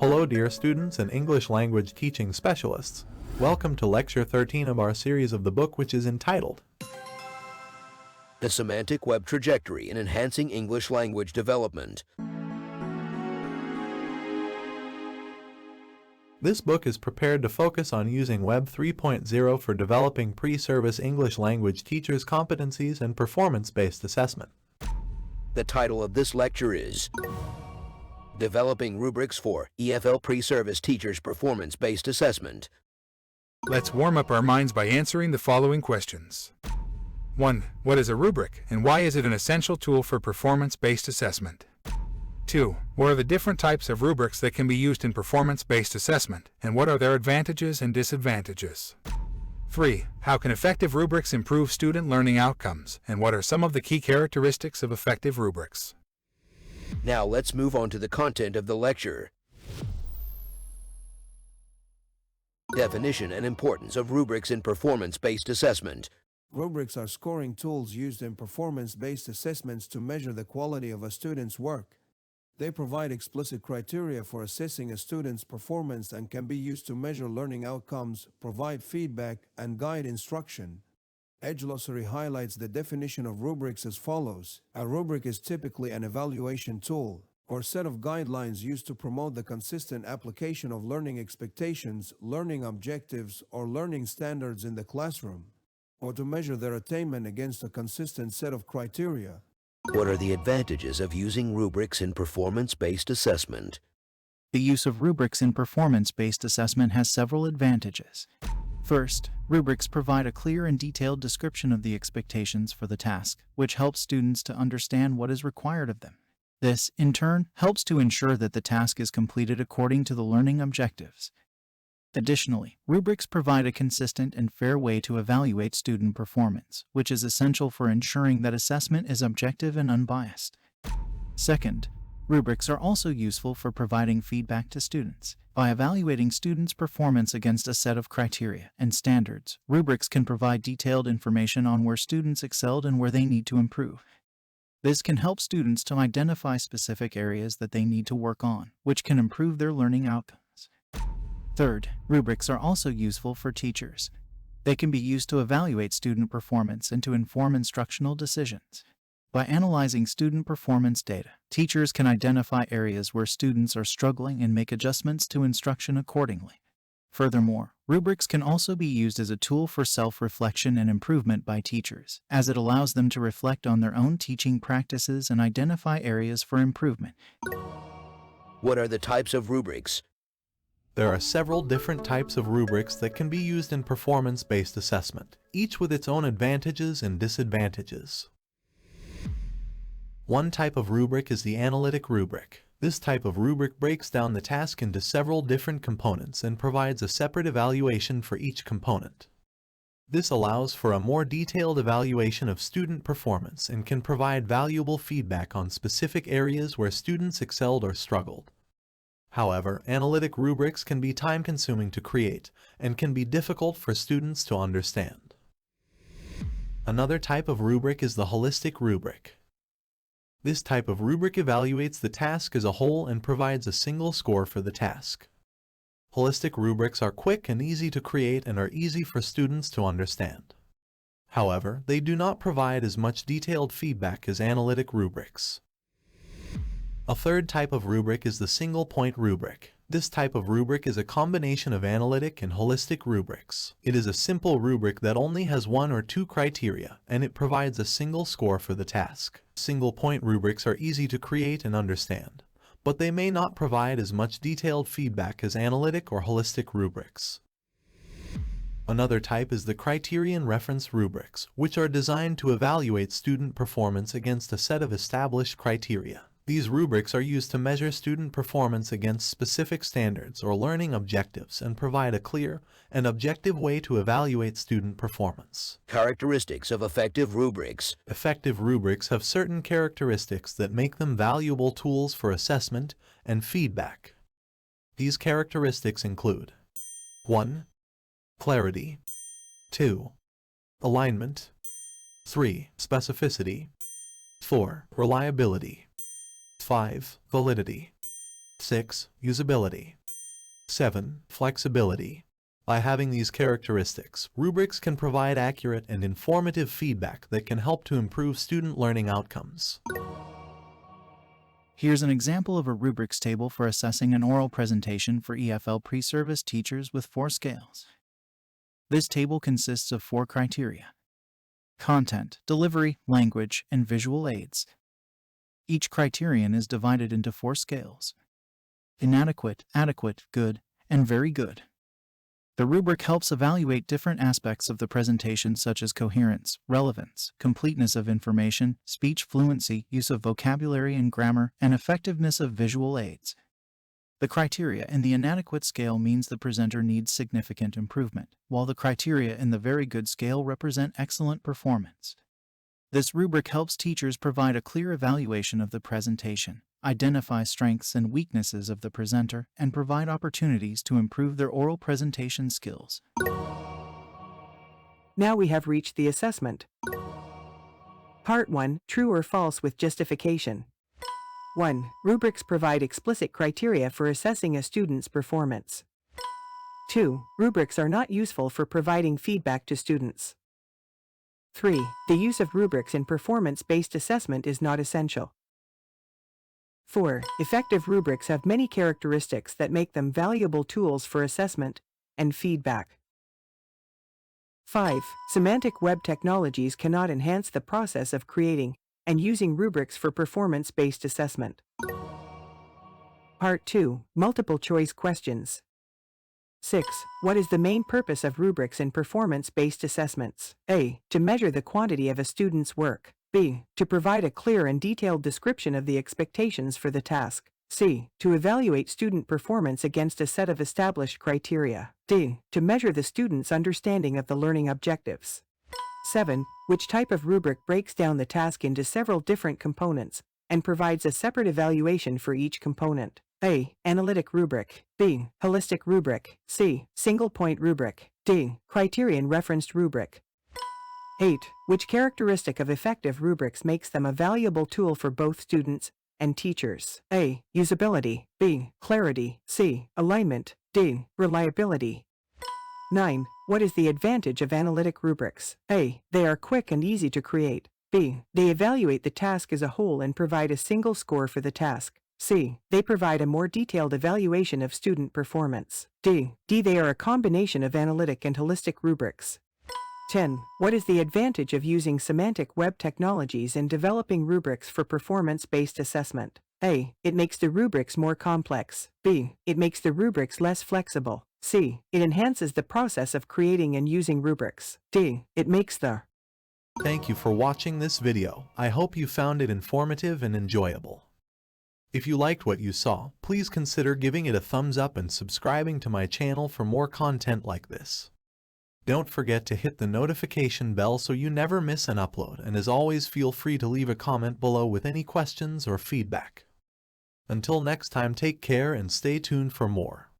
Hello dear students and English language teaching specialists. Welcome to lecture 13 of our series of the book, which is entitled The Semantic Web Trajectory in Enhancing English Language Development. This book is prepared to focus on using Web 3.0 for developing pre-service English language teachers' competencies and performance-based assessment. The title of this lecture is Developing Rubrics for EFL Pre-Service Teachers' Performance-Based Assessment. Let's warm up our minds by answering the following questions. 1. What is a rubric, and why is it an essential tool for performance-based assessment? 2. What are the different types of rubrics that can be used in performance-based assessment, and what are their advantages and disadvantages? 3. How can effective rubrics improve student learning outcomes, and what are some of the key characteristics of effective rubrics? Now let's move on to the content of the lecture. Definition and importance of rubrics in performance-based assessment. Rubrics are scoring tools used in performance-based assessments to measure the quality of a student's work. They provide explicit criteria for assessing a student's performance and can be used to measure learning outcomes, provide feedback, and guide instruction. EdgeGlossary highlights the definition of rubrics as follows. A rubric is typically an evaluation tool or set of guidelines used to promote the consistent application of learning expectations, learning objectives, or learning standards in the classroom, or to measure their attainment against a consistent set of criteria. What are the advantages of using rubrics in performance-based assessment? The use of rubrics in performance-based assessment has several advantages. First, rubrics provide a clear and detailed description of the expectations for the task, which helps students to understand what is required of them. This, in turn, helps to ensure that the task is completed according to the learning objectives. Additionally, rubrics provide a consistent and fair way to evaluate student performance, which is essential for ensuring that assessment is objective and unbiased. Second, rubrics are also useful for providing feedback to students. By evaluating students' performance against a set of criteria and standards, rubrics can provide detailed information on where students excelled and where they need to improve. This can help students to identify specific areas that they need to work on, which can improve their learning outcomes. Third, rubrics are also useful for teachers. They can be used to evaluate student performance and to inform instructional decisions. By analyzing student performance data, teachers can identify areas where students are struggling and make adjustments to instruction accordingly. Furthermore, rubrics can also be used as a tool for self-reflection and improvement by teachers, as it allows them to reflect on their own teaching practices and identify areas for improvement. What are the types of rubrics? There are several different types of rubrics that can be used in performance-based assessment, each with its own advantages and disadvantages. One type of rubric is the analytic rubric. This type of rubric breaks down the task into several different components and provides a separate evaluation for each component. This allows for a more detailed evaluation of student performance and can provide valuable feedback on specific areas where students excelled or struggled. However, analytic rubrics can be time-consuming to create and can be difficult for students to understand. Another type of rubric is the holistic rubric. This type of rubric evaluates the task as a whole and provides a single score for the task. Holistic rubrics are quick and easy to create and are easy for students to understand. However, they do not provide as much detailed feedback as analytic rubrics. A third type of rubric is the single-point rubric. This type of rubric is a combination of analytic and holistic rubrics. It is a simple rubric that only has one or two criteria, and it provides a single score for the task. Single-point rubrics are easy to create and understand, but they may not provide as much detailed feedback as analytic or holistic rubrics. Another type is the criterion reference rubrics, which are designed to evaluate student performance against a set of established criteria. These rubrics are used to measure student performance against specific standards or learning objectives and provide a clear and objective way to evaluate student performance. Characteristics of effective rubrics. Effective rubrics have certain characteristics that make them valuable tools for assessment and feedback. These characteristics include 1. Clarity. 2. Alignment. 3. Specificity. 4. Reliability. 5. Validity. 6. Usability. 7. Flexibility. By having these characteristics, rubrics can provide accurate and informative feedback that can help to improve student learning outcomes. Here's an example of a rubrics table for assessing an oral presentation for EFL pre-service teachers with 4 scales. This table consists of 4 criteria: content, delivery, language, and visual aids. Each criterion is divided into 4 scales: inadequate, adequate, good, and very good. The rubric helps evaluate different aspects of the presentation such as coherence, relevance, completeness of information, speech fluency, use of vocabulary and grammar, and effectiveness of visual aids. The criteria in the inadequate scale means the presenter needs significant improvement, while the criteria in the very good scale represent excellent performance. This rubric helps teachers provide a clear evaluation of the presentation, identify strengths and weaknesses of the presenter, and provide opportunities to improve their oral presentation skills. Now we have reached the assessment. Part 1. True or false with justification. 1. Rubrics provide explicit criteria for assessing a student's performance. 2. Rubrics are not useful for providing feedback to students. 3. The use of rubrics in performance-based assessment is not essential. 4. Effective rubrics have many characteristics that make them valuable tools for assessment and feedback. 5. Semantic web technologies cannot enhance the process of creating and using rubrics for performance-based assessment. Part 2. Multiple choice questions. 6. What is the main purpose of rubrics in performance-based assessments? A. To measure the quantity of a student's work. B. To provide a clear and detailed description of the expectations for the task. C. To evaluate student performance against a set of established criteria. D. To measure the student's understanding of the learning objectives. 7. Which type of rubric breaks down the task into several different components and provides a separate evaluation for each component? A. Analytic rubric. B. Holistic rubric. C. Single point rubric. D. Criterion referenced rubric. 8. Which characteristic of effective rubrics makes them a valuable tool for both students and teachers? A. Usability. B. Clarity. C. Alignment. D. Reliability. 9. What is the advantage of analytic rubrics? A. They are quick and easy to create. B. They evaluate the task as a whole and provide a single score for the task. C. They provide a more detailed evaluation of student performance. D. They are a combination of analytic and holistic rubrics. 10. What is the advantage of using semantic web technologies in developing rubrics for performance-based assessment? A. It makes the rubrics more complex. B. It makes the rubrics less flexible. C. It enhances the process of creating and using rubrics. D. It makes the... Thank you for watching this video. I hope you found it informative and enjoyable. If you liked what you saw, please consider giving it a thumbs up and subscribing to my channel for more content like this. Don't forget to hit the notification bell so you never miss an upload, and as always, feel free to leave a comment below with any questions or feedback. Until next time, take care and stay tuned for more.